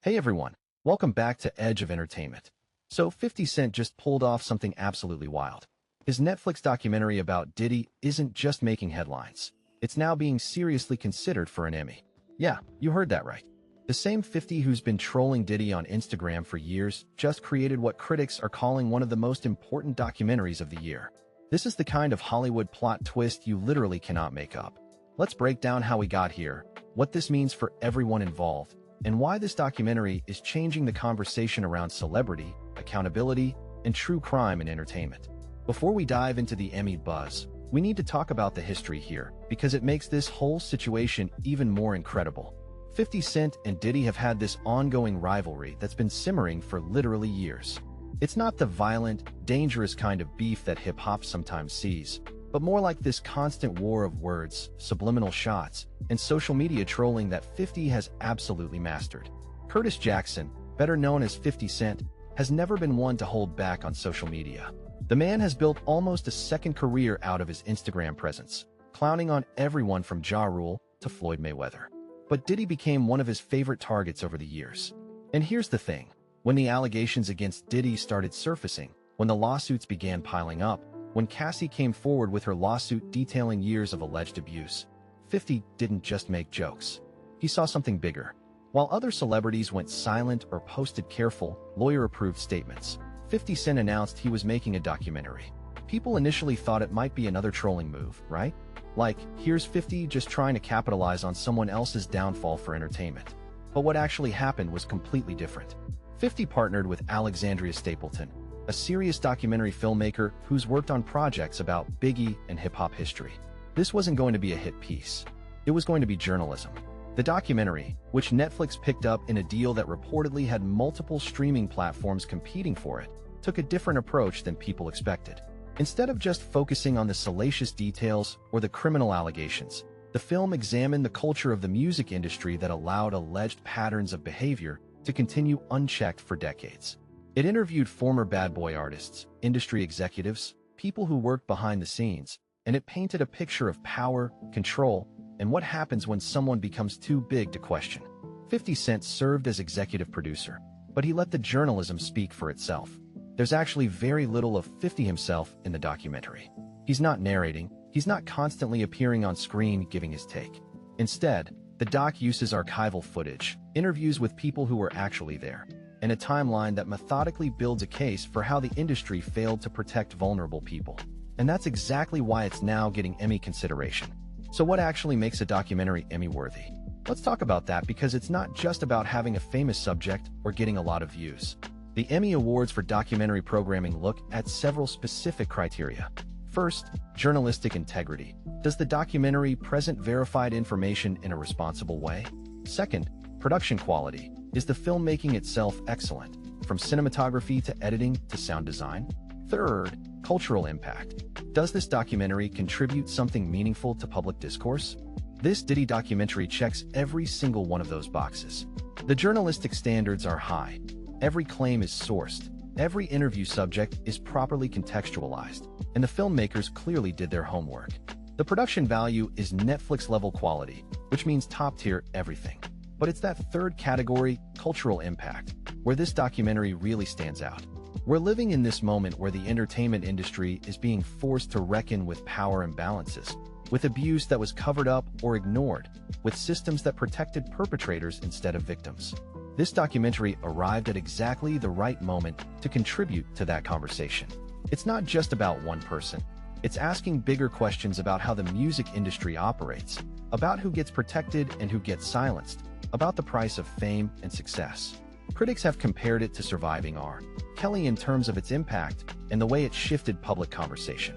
Hey everyone, welcome back to Edge of Entertainment. So 50 Cent just pulled off something absolutely wild. His Netflix documentary about Diddy isn't just making headlines. It's now being seriously considered for an Emmy. Yeah, you heard that right. The same 50 who's been trolling Diddy on Instagram for years just created what critics are calling one of the most important documentaries of the year. This is the kind of Hollywood plot twist you literally cannot make up. Let's break down how we got here, what this means for everyone involved, and why this documentary is changing the conversation around celebrity, accountability, and true crime in entertainment. Before we dive into the Emmy buzz, we need to talk about the history here, because it makes this whole situation even more incredible. 50 Cent and Diddy have had this ongoing rivalry that's been simmering for literally years. It's not the violent, dangerous kind of beef that hip-hop sometimes sees, but more like this constant war of words, subliminal shots, and social media trolling that 50 has absolutely mastered. Curtis Jackson, better known as 50 Cent, has never been one to hold back on social media. The man has built almost a second career out of his Instagram presence, clowning on everyone from Ja Rule to Floyd Mayweather. But Diddy became one of his favorite targets over the years. And here's the thing, when the allegations against Diddy started surfacing, when the lawsuits began piling up, when Cassie came forward with her lawsuit detailing years of alleged abuse, 50 didn't just make jokes. He saw something bigger. While other celebrities went silent or posted careful, lawyer-approved statements, 50 Cent announced he was making a documentary. People initially thought it might be another trolling move, right? Like, here's 50 just trying to capitalize on someone else's downfall for entertainment. But what actually happened was completely different. 50 partnered with Alexandria Stapleton, a serious documentary filmmaker who's worked on projects about Biggie and hip-hop history. This wasn't going to be a hit piece. It was going to be journalism. The documentary, which Netflix picked up in a deal that reportedly had multiple streaming platforms competing for it, took a different approach than people expected. Instead of just focusing on the salacious details or the criminal allegations, the film examined the culture of the music industry that allowed alleged patterns of behavior to continue unchecked for decades. It interviewed former bad boy artists, industry executives, people who worked behind the scenes, and it painted a picture of power, control, and what happens when someone becomes too big to question. 50 Cent served as executive producer, but he let the journalism speak for itself. There's actually very little of 50 himself in the documentary. He's not narrating, he's not constantly appearing on screen giving his take. Instead, the doc uses archival footage, interviews with people who were actually there, and a timeline that methodically builds a case for how the industry failed to protect vulnerable people. And that's exactly why it's now getting Emmy consideration. So what actually makes a documentary Emmy-worthy? Let's talk about that, because it's not just about having a famous subject or getting a lot of views. The Emmy Awards for documentary programming look at several specific criteria. First, journalistic integrity. Does the documentary present verified information in a responsible way? Second, production quality. Is the filmmaking itself excellent, from cinematography to editing to sound design? Third, cultural impact. Does this documentary contribute something meaningful to public discourse? This Diddy documentary checks every single one of those boxes. The journalistic standards are high. Every claim is sourced. Every interview subject is properly contextualized, and the filmmakers clearly did their homework. The production value is Netflix-level quality, which means top-tier everything. But it's that third category, cultural impact, where this documentary really stands out. We're living in this moment where the entertainment industry is being forced to reckon with power imbalances, with abuse that was covered up or ignored, with systems that protected perpetrators instead of victims. This documentary arrived at exactly the right moment to contribute to that conversation. It's not just about one person. It's asking bigger questions about how the music industry operates, about who gets protected and who gets silenced, about the price of fame and success. Critics have compared it to Surviving R. Kelly in terms of its impact and the way it shifted public conversation.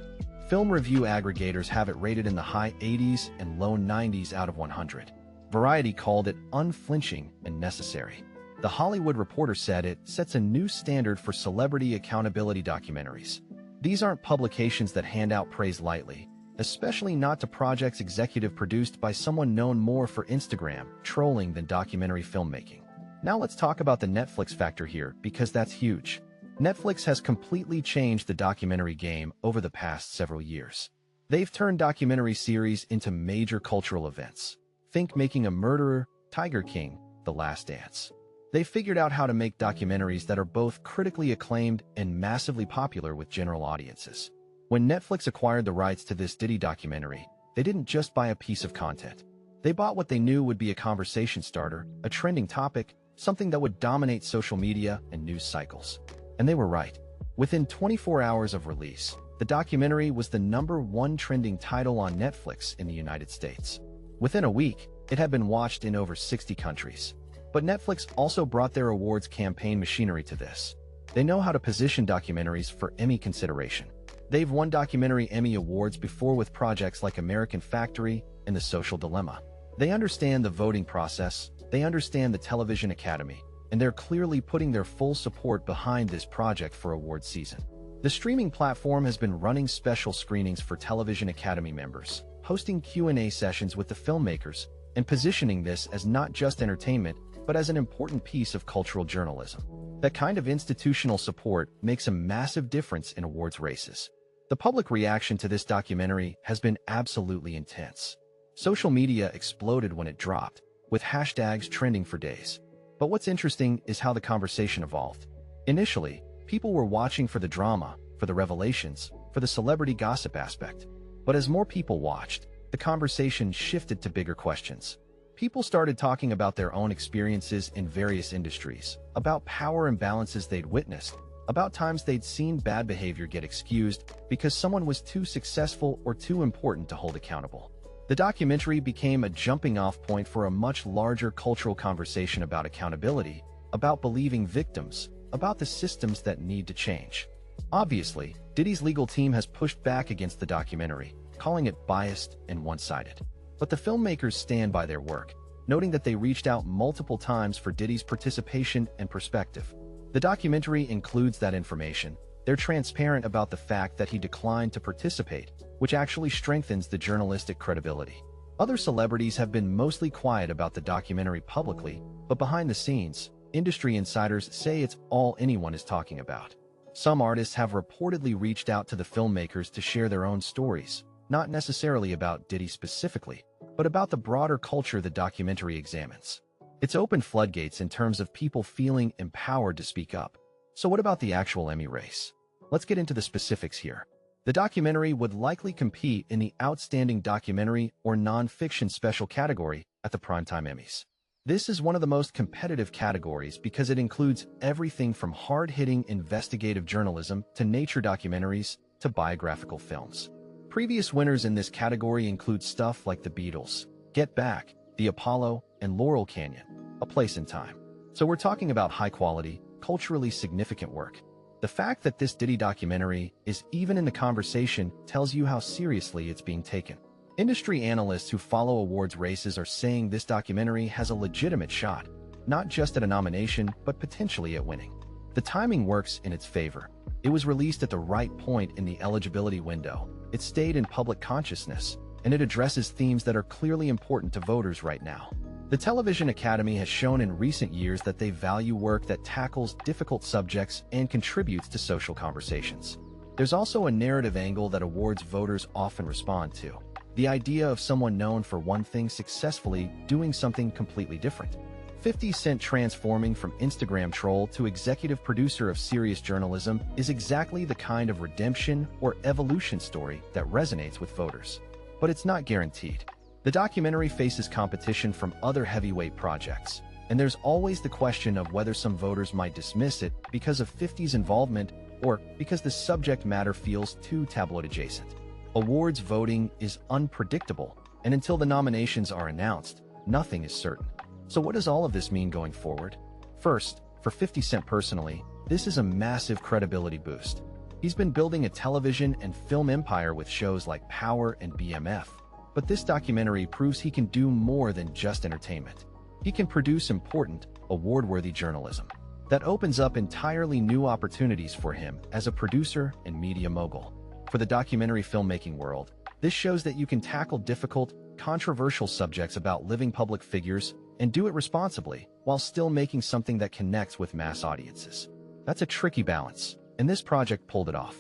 Film review aggregators have it rated in the high 80s and low 90s out of 100. Variety called it unflinching and necessary. The Hollywood Reporter said it sets a new standard for celebrity accountability documentaries. These aren't publications that hand out praise lightly, especially not to projects executive produced by someone known more for Instagram trolling than documentary filmmaking. Now let's talk about the Netflix factor here, because that's huge. Netflix has completely changed the documentary game over the past several years. They've turned documentary series into major cultural events. Think Making a Murderer, Tiger King, The Last Dance. They figured out how to make documentaries that are both critically acclaimed and massively popular with general audiences. When Netflix acquired the rights to this Diddy documentary, they didn't just buy a piece of content. They bought what they knew would be a conversation starter, a trending topic, something that would dominate social media and news cycles. And they were right. Within 24 hours of release, the documentary was the #1 trending title on Netflix in the United States. Within a week, it had been watched in over 60 countries. But Netflix also brought their awards campaign machinery to this. They know how to position documentaries for Emmy consideration. They've won documentary Emmy Awards before with projects like American Factory and The Social Dilemma. They understand the voting process, they understand the Television Academy, and they're clearly putting their full support behind this project for award season. The streaming platform has been running special screenings for Television Academy members, hosting Q&A sessions with the filmmakers, and positioning this as not just entertainment, but as an important piece of cultural journalism. That kind of institutional support makes a massive difference in awards races. The public reaction to this documentary has been absolutely intense. Social media exploded when it dropped, with hashtags trending for days. But what's interesting is how the conversation evolved. Initially, people were watching for the drama, for the revelations, for the celebrity gossip aspect. But as more people watched, the conversation shifted to bigger questions. People started talking about their own experiences in various industries, about power imbalances they'd witnessed, about times they'd seen bad behavior get excused because someone was too successful or too important to hold accountable. The documentary became a jumping-off point for a much larger cultural conversation about accountability, about believing victims, about the systems that need to change. Obviously, Diddy's legal team has pushed back against the documentary, calling it biased and one-sided. But the filmmakers stand by their work, noting that they reached out multiple times for Diddy's participation and perspective. The documentary includes that information. They're transparent about the fact that he declined to participate, which actually strengthens the journalistic credibility. Other celebrities have been mostly quiet about the documentary publicly, but behind the scenes, industry insiders say it's all anyone is talking about. Some artists have reportedly reached out to the filmmakers to share their own stories, not necessarily about Diddy specifically, but about the broader culture the documentary examines. It's opened floodgates in terms of people feeling empowered to speak up. So what about the actual Emmy race? Let's get into the specifics here. The documentary would likely compete in the Outstanding Documentary or Non-Fiction Special category at the Primetime Emmys. This is one of the most competitive categories because it includes everything from hard-hitting investigative journalism to nature documentaries to biographical films. Previous winners in this category include stuff like The Beatles, Get Back, The Apollo, and Laurel Canyon, A Place in Time. So we're talking about high-quality, culturally significant work. The fact that this Diddy documentary is even in the conversation tells you how seriously it's being taken. Industry analysts who follow awards races are saying this documentary has a legitimate shot, not just at a nomination, but potentially at winning. The timing works in its favor. It was released at the right point in the eligibility window. It stayed in public consciousness, and it addresses themes that are clearly important to voters right now. The Television Academy has shown in recent years that they value work that tackles difficult subjects and contributes to social conversations. There's also a narrative angle that awards voters often respond to. The idea of someone known for one thing successfully doing something completely different. 50 Cent transforming from Instagram troll to executive producer of serious journalism is exactly the kind of redemption or evolution story that resonates with voters. But it's not guaranteed. The documentary faces competition from other heavyweight projects, and there's always the question of whether some voters might dismiss it because of 50's involvement or because the subject matter feels too tabloid adjacent. Awards voting is unpredictable, and until the nominations are announced, nothing is certain. So what does all of this mean going forward? First, for 50 Cent personally, this is a massive credibility boost. He's been building a television and film empire with shows like Power and BMF. But this documentary proves he can do more than just entertainment. He can produce important, award-worthy journalism that opens up entirely new opportunities for him as a producer and media mogul. For the documentary filmmaking world, this shows that you can tackle difficult, controversial subjects about living public figures and do it responsibly while still making something that connects with mass audiences. That's a tricky balance, and this project pulled it off.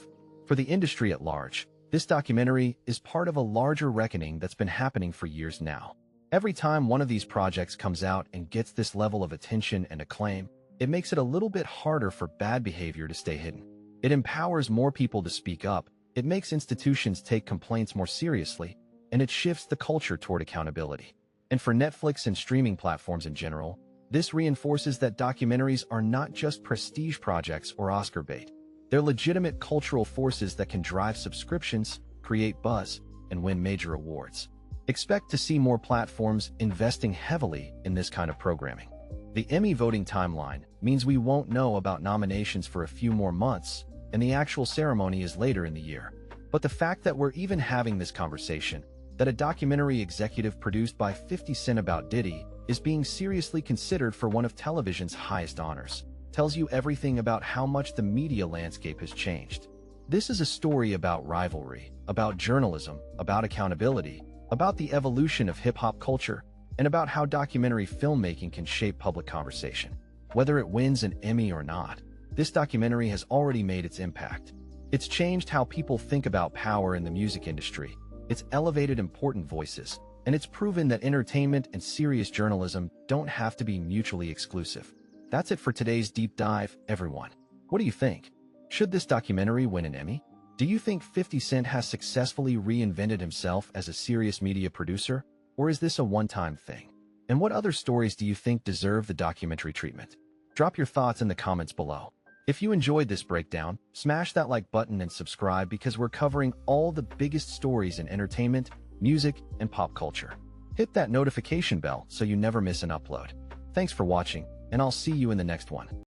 For the industry at large, this documentary is part of a larger reckoning that's been happening for years now. Every time one of these projects comes out and gets this level of attention and acclaim, it makes it a little bit harder for bad behavior to stay hidden. It empowers more people to speak up, it makes institutions take complaints more seriously, and it shifts the culture toward accountability. And for Netflix and streaming platforms in general, this reinforces that documentaries are not just prestige projects or Oscar bait. They're legitimate cultural forces that can drive subscriptions, create buzz, and win major awards. Expect to see more platforms investing heavily in this kind of programming. The Emmy voting timeline means we won't know about nominations for a few more months, and the actual ceremony is later in the year. But the fact that we're even having this conversation, that a documentary executive produced by 50 Cent about Diddy is being seriously considered for one of television's highest honors, tells you everything about how much the media landscape has changed. This is a story about rivalry, about journalism, about accountability, about the evolution of hip-hop culture, and about how documentary filmmaking can shape public conversation. Whether it wins an Emmy or not, this documentary has already made its impact. It's changed how people think about power in the music industry, it's elevated important voices, and it's proven that entertainment and serious journalism don't have to be mutually exclusive. That's it for today's deep dive, everyone. What do you think? Should this documentary win an Emmy? Do you think 50 Cent has successfully reinvented himself as a serious media producer, or is this a one-time thing? And what other stories do you think deserve the documentary treatment? Drop your thoughts in the comments below. If you enjoyed this breakdown, smash that like button and subscribe because we're covering all the biggest stories in entertainment, music, and pop culture. Hit that notification bell so you never miss an upload. Thanks for watching, and I'll see you in the next one.